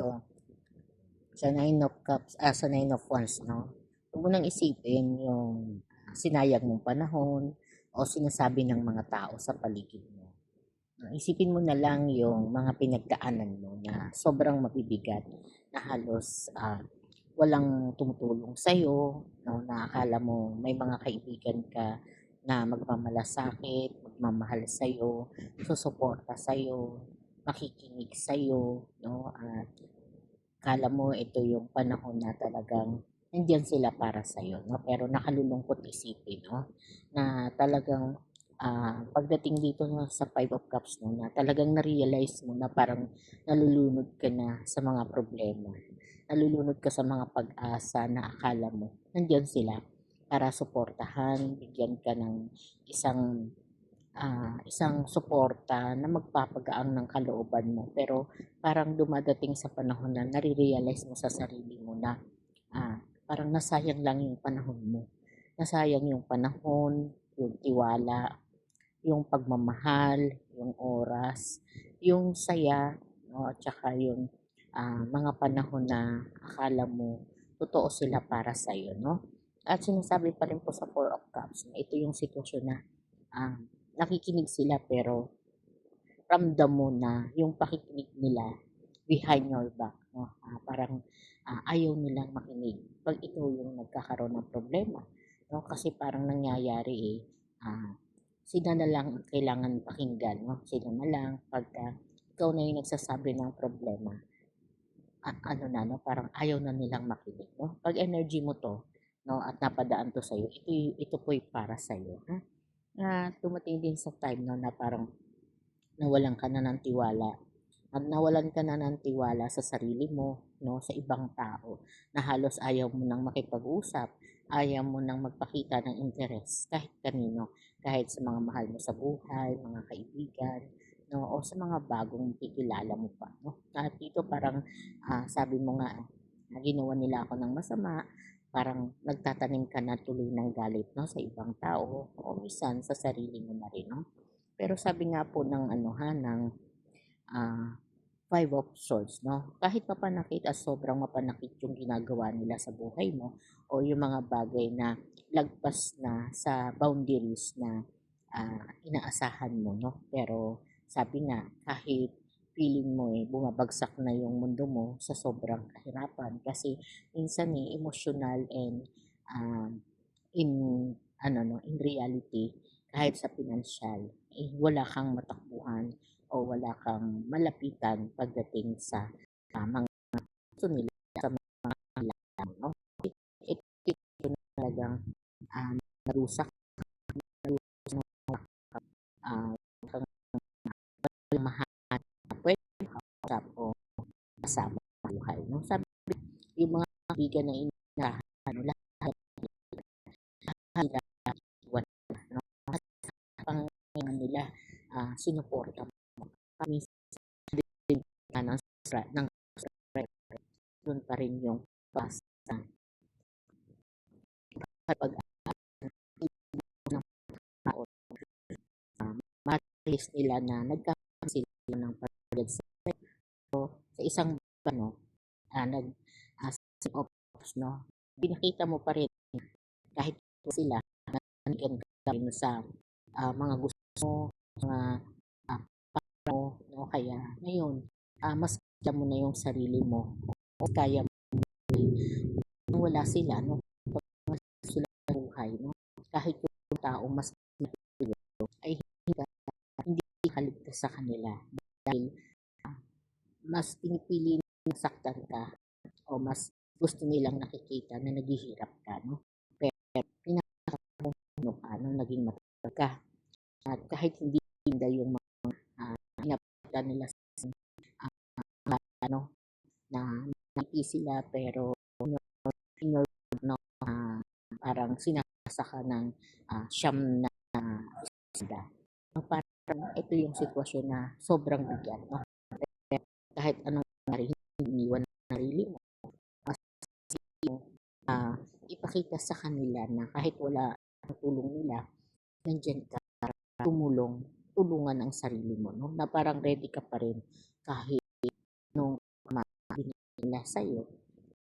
dito, sa Nine of Cups, sa Nine of Wands, no? Huwag mo nang isipin yung sinayang mong panahon o sinasabi ng mga tao sa paligid mo. Isipin mo na lang yung mga pinagdaanan mo na sobrang mabibigat na halos walang tumutulong sa'yo, no? Na akala mo may mga kaibigan ka na magmamalasakit, magmamahal sa'yo, susuporta sa'yo, makikinig sa'yo, no? At akala mo ito yung panahon na talagang nandiyan sila para sa'yo, no? Pero nakalulungkot isipin, no? Na talagang pagdating dito no, sa Five of Cups, no, na talagang na-realize mo na parang nalulunod ka na sa mga problema. Nalulunod ka sa mga pag-asa na akala mo nandiyan sila para suportahan, bigyan ka ng isang isang suporta na magpapagaang ng kalooban mo. Pero parang dumadating sa panahon na nare-realize mo sa sarili mo na parang nasayang lang yung panahon mo. Nasayang yung panahon, yung tiwala, yung pagmamahal, yung oras, yung saya, no? At saka yung mga panahon na akala mo totoo sila para sa'yo, no? At sinasabi pa rin po sa Four of Cups na ito yung sitwasyon na ah, nakikinig sila pero ramdam mo na yung pakikinig nila behind your back, no? Parang ayaw nilang makinig pag ikaw yung nagkakaroon ng problema, no? Kasi parang nangyayari sila na lang ang kailangan pakinggan, no? Sila na lang pagka ikaw na yung nagsasabi ng problema, ano na, no? Parang ayaw na nilang makinig, no? Pag energy mo to, no, at napadaan to sa'yo, ito po'y para sa'yo, ha? Dumating din sa time no, na parang nawalan ka na ng tiwala at nawalan ka na ng tiwala sa sarili mo, no, sa ibang tao na halos ayaw mo nang makipag-usap, ayaw mo nang magpakita ng interes kahit kanino, kahit sa mga mahal mo sa buhay, mga kaibigan, no, o sa mga bagong kikilala mo pa, no. At dito parang sabi mo nga ginawa nila ako ng masama, parang nagtatanim ka na tuloy ng galit, no, sa ibang tao o minsan sa sarili mo na rin, no. Pero sabi nga po ng ano ha, ng ah, Five of Swords, no? Kahit mapanakit at sobrang mapanakit yung ginagawa nila sa buhay mo o yung mga bagay na lagpas na sa boundaries na inaasahan mo, no? Pero sabi nga, kahit feeling mo bumabagsak na yung mundo mo sa sobrang kahirapan kasi minsan emotional and in in reality kahit sa pinansyal wala kang matakbuhan o wala kang malapitan pagdating sa mga gusto nila sa mga kailangan mo, no? Ito na talagang narusak ng uh, mahal na pwede makausap o kasama sa buhay, no? Sabi yung mga kaibigan na inahan lahat nila wala, no? Pang nila sinuporta mo kami din ng doon pa rin yung pasta kapag ng tao matis nila na nagkakaroon sila ng pagod sa isang ano nag ops, no, pinakita mo pa rin kahit sila nandiyan ka rin sa mga gusto mo, mga mo, no, kaya ngayon mas kaya mo na yung sarili mo o kaya mo wala sila, no, sila sa buhay, no, kahit yung tao mas ay hindi kaligtas sa kanila dahil mas pinipili nilang saktan ka o mas gusto nilang nakikita na naghihirap ka, no? Pero pinaka mo paano naging matagal ka at kahit hindi ganda yung mga pinapakita nila sa ano na nakiki sila pero inor no parang sinasa ka ng siyam na isda. No, parang ito yung sitwasyon na sobrang bigat, no? Kahit anong nangyari, hindi iniwan ang sarili mo. Mas ipakita sa kanila na kahit wala ang tulong nila, nandiyan ka para tulungan ang sarili mo, no? Na parang ready ka pa rin kahit nung nila sa'yo,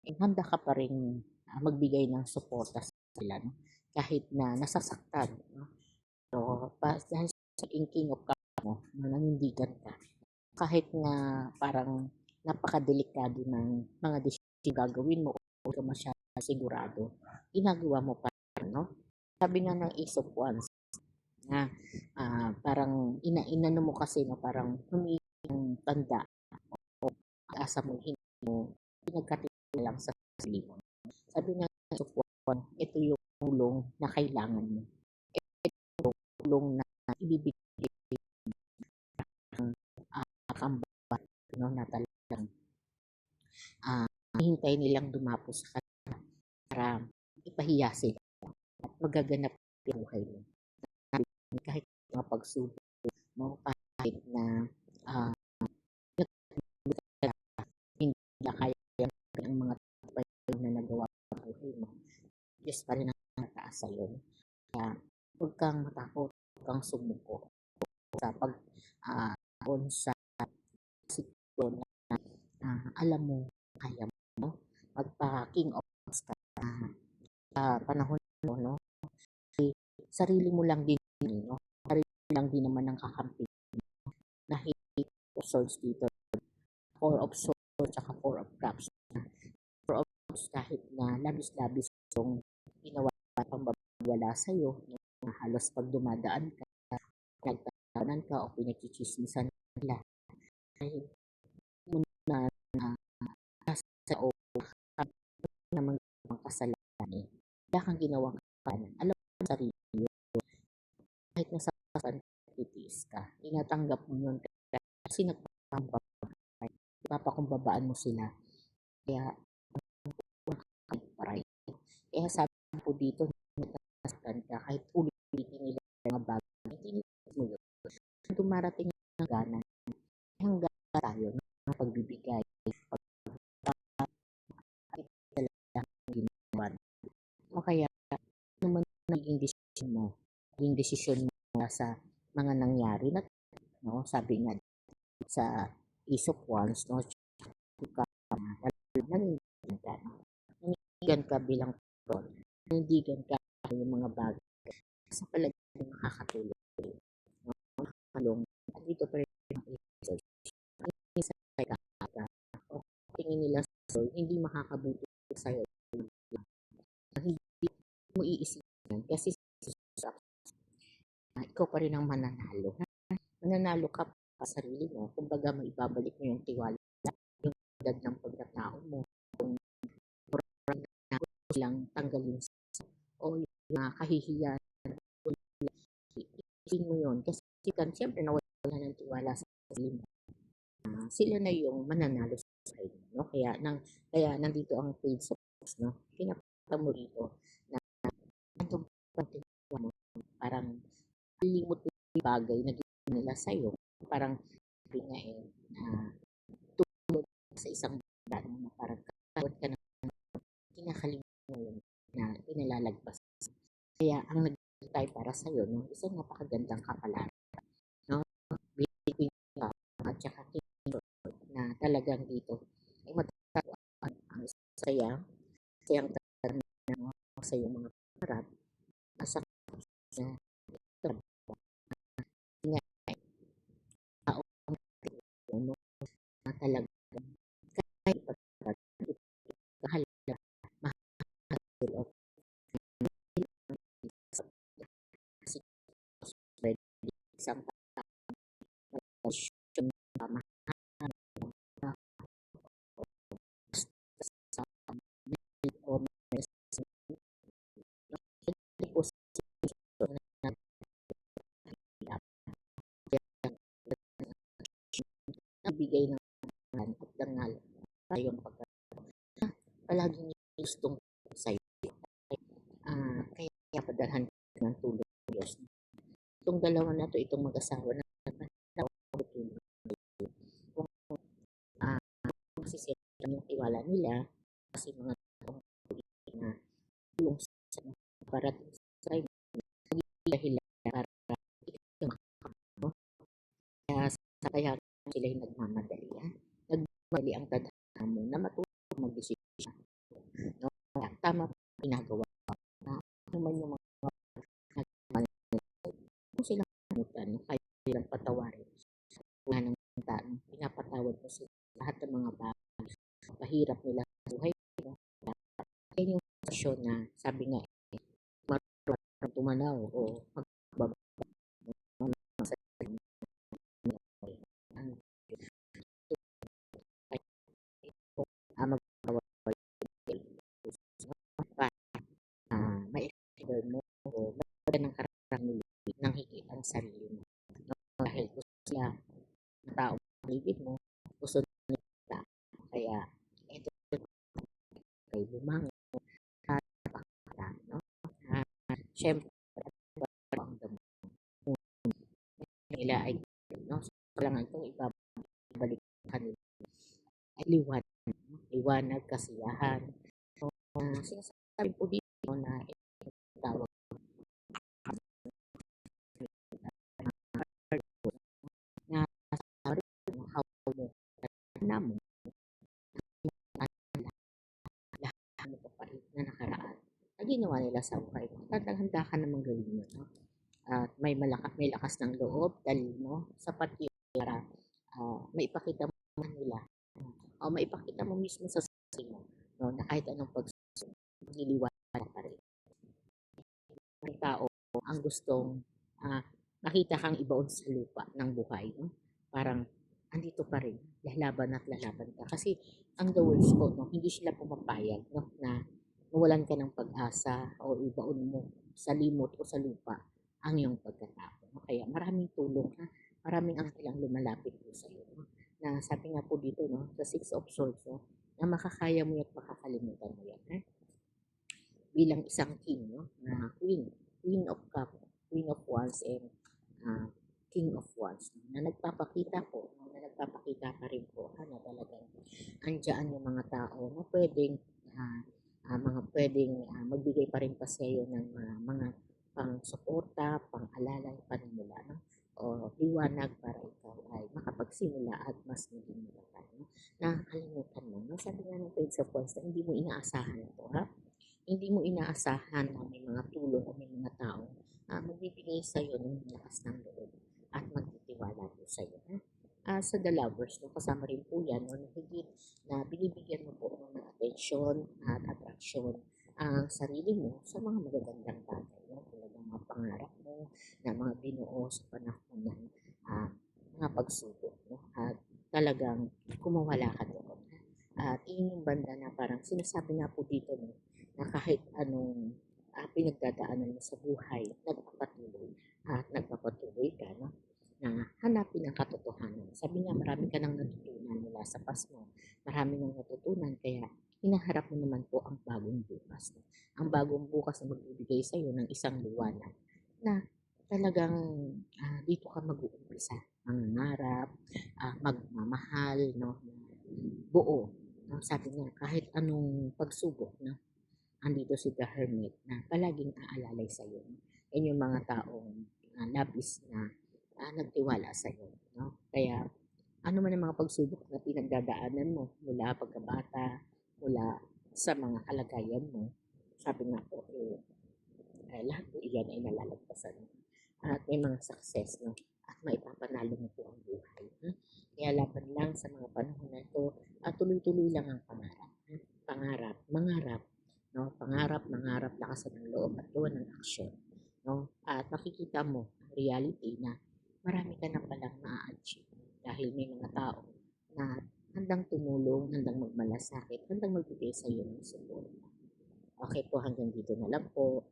eh, handa ka pa rin magbigay ng suporta sa kanila, no? Kahit na nasasaktan, no? So, dahil sa king of cups mo, na nanindigan ka, kahit na parang napakadelikado ng mga desisyon gagawin mo o ka masyadong sigurado, ginagawa mo pa rin, no? Sabi nga ng Ace of Wands na parang inano mo kasi na parang humingi ng tanda o asa mo hindi mo pinagkatiwala lang sa sarili mo. Sabi nga ng Ace of Wands, ito yung tulong na kailangan mo. Ito yung tulong na ibibigay ng kambal, no, na talagang hintay nilang dumapo sa kanila para ipahiya sila at magaganap yung buhay mo. Kahit mga pagsubok mo, kahit na hindi na kaya ang mga tagumpay na nagawa sa buhay mo, Diyos pa rin ang nataas sa'yo. Kaya huwag kang matakot, huwag kang sumuko sa sa sitwasyon na alam mo kaya mo magpa-king of cups ka sa panahon mo, no? Sarili mo lang din, no? Sarili lang din naman ang kakampi na Eight of Swords dito. Four of Swords at Four of Cups. Four of Cups kahit na labis-labis yung ginawa pambabawala sa'yo, no? Halos pag dumadaan ka, nagtatanan ka o pinagchichismisan nila, ay muna sa o naman ang kasalanan eh. Wala kang ginawang kasalanan. Alam mo sa sarili mo, kahit nasa saan titiis ka, tinatanggap mo yun kasi nagpapakumbabaan mo sila. Kaya, kaya sabi ko dito, nasasaktan ka kahit ulit-ulitin nila mga bagay. Hindi mo yun. Dumarating ng gana. Hanggang tayo ng pagbibigay. O kaya, naman naging desisyon mo. Naging desisyon mo sa mga nangyari na, no? Sabi nga sa Ace of Wands, no? Nanindigan ka, no? Nanindigan ka bilang person. Nanindigan ka yung mga bagay sa palagay mo makakatulong. No? Kalong, dito pa rin ang research. Sa ka, o tingin nila sa'yo, hindi makakabuti sa'yo. Hindi mo iisipin kasi ikaw pa rin ang mananalo. Mananalo ka pa sa sarili mo. Kumbaga, maibabalik mo yung tiwala, yung edad ng pagkatao mo. Kung silang tanggalin o yung kahihiyan, isin mo yun. Kasi kan, siyempre, nawala ng tiwala sa sarili mo. Sila na yung mananalo sa sarili mo. No? Kaya nandito ang page of books, no? Pinapakita mo rito na nandun mo, parang limot yung bagay na ginawa nila sa'yo. Parang sabi nga tulog sa isang banda na parang kawat ka na kinakalimutan mo yun na pinalalagpas. Kaya ang nagtay para sa'yo, no? Isang napakagandang kapalaran, no? Between ka at saka na talagang dito ay matatapuan ang sayang tanong sa iyong mga pangarap asa na nga tao no, na talagang kahit kahalaga mahal o isang tama o bigay ng at dangal tayong palaging gustong sa'yo. Kaya padalhan ng tulong ng Diyos. Itong dalawa na to, itong mag-asawa na tulong. Kung masisira yung tiwala nila kasi mga na tulong sa parating sa inyo, dahilan para kaya sila nagmamadali. Nagmamadali ang tadhana mo na matulong magdesisyon, no? Kaya tama po ang ginagawa na ano man yung mga nagkamali, kung sila kalimutan, no? Kahit silang patawarin, wala ng tao, pinapatawad mo sila lahat ng mga bagay, pahirap nila sa buhay, no? Yan yung sitwasyon na sabi nga, marunong tumanaw o magbaba sa ang magkawa para ma-explore mo o magkaroon ng karapatan ng higit ang sarili mo. No? Dahil gusto sila ng tao paligid mo, gusto nila. Kaya ito kay bumangon at pakala, no? Siyempre, ang damo nila ay no? So, kailangan itong ibalik kanila ay liwanag, kasiyahan. So, sinasabi po dito na tawag na sa rin how mo na mo at lahat ng papait na nakaraan na ginawa nila sa buhay mo. Handa ka namang gawin yun. No? At may lakas ng loob, talino, sapat yun para maipakita mo nila o maipakita mo mismo sa sarili mo no, na kahit anong pagsubok, magliliwanag pa rin. Ang tao ang gustong makita kang ibaon sa lupa ng buhay. No? Parang andito pa rin, lalaban at lalaban ka. Kasi ang the words ko, no, hindi sila pumapayag no, na mawalan ka ng pag-asa o ibaon mo sa limot o sa lupa ang iyong pagkatao. No? Kaya maraming tulong, ha? Maraming ang ilang lumalapit po sa iyo. No? Na sabi nga po dito, no, sa Six of Swords, no, na makakaya mo at makakalimutan mo yan. Ha? Bilang isang king, no, na queen of cup, queen of wands, and king of wands, no, na nagpapakita po, no, na nagpapakita pa rin po, na talagang andyan yung mga tao na pwedeng magbigay pa rin pa sa iyo ng mga pang-suporta, pang-alalay, panimula, no? O liwanag para ikaw ay makapagsimula at mas maging malakay. No? Nakakalimutan mo, no? Sabi nga ng Page of Wands na hindi mo inaasahan ito, ha? Hindi mo inaasahan na may mga tulong o may mga tao magbibigay sa iyo ng lakas ng loob at magtitiwala po sa iyo. Sa The Lovers, no, kasama rin po yan, no, na higit na binibigyan mo po ng atensyon at attraction ang sarili mo sa mga magagandang bagay. No, tulad ng mga pangarap mo na mga binuo sa panahon ng mga pagsubok. No, at talagang kumawala ka doon. At yun yung banda na parang sinasabi nga po dito, no, na kahit anong pinagdadaanan mo sa buhay, nagpapatuloy ka, no? Na hanapin ang katotohanan. Sabi nga, marami ka nang natutunan mula sa past mo. Marami nang natutunan, kaya hinaharap mo naman po ang bagong bukas. No? Ang bagong bukas na magbibigay sa iyo ng isang liwanag na talagang dito ka mag-uumpisa. Mangangarap, magmamahal, no? Buo. No? Sabi nga, kahit anong pagsubok, no? Andito si The Hermit na palaging aalalay sa iyo. Yan yung mga taong labis na nagtiwala sa iyo. No? Kaya ano man ang mga pagsubok na pinagdadaanan mo mula pagkabata, mula sa mga kalagayan mo, sabi nga po, lahat po iyan ay nalalagpasan mo. At may mga success, no? At maipapanalo mo po ang buhay. Kaya laban lang sa mga panahon na ito at tuloy-tuloy lang ang pangarap. Pangarap, mangarap, no? Pangarap, mangarap, lakasan ng loob at gawa ng aksyon. No? At makikita mo ang reality na marami ka na palang na-achieve dahil may mga tao na handang tumulong, handang magmalasakit, handang magbigay sa iyo ng support. Okay po, hanggang dito na lang po.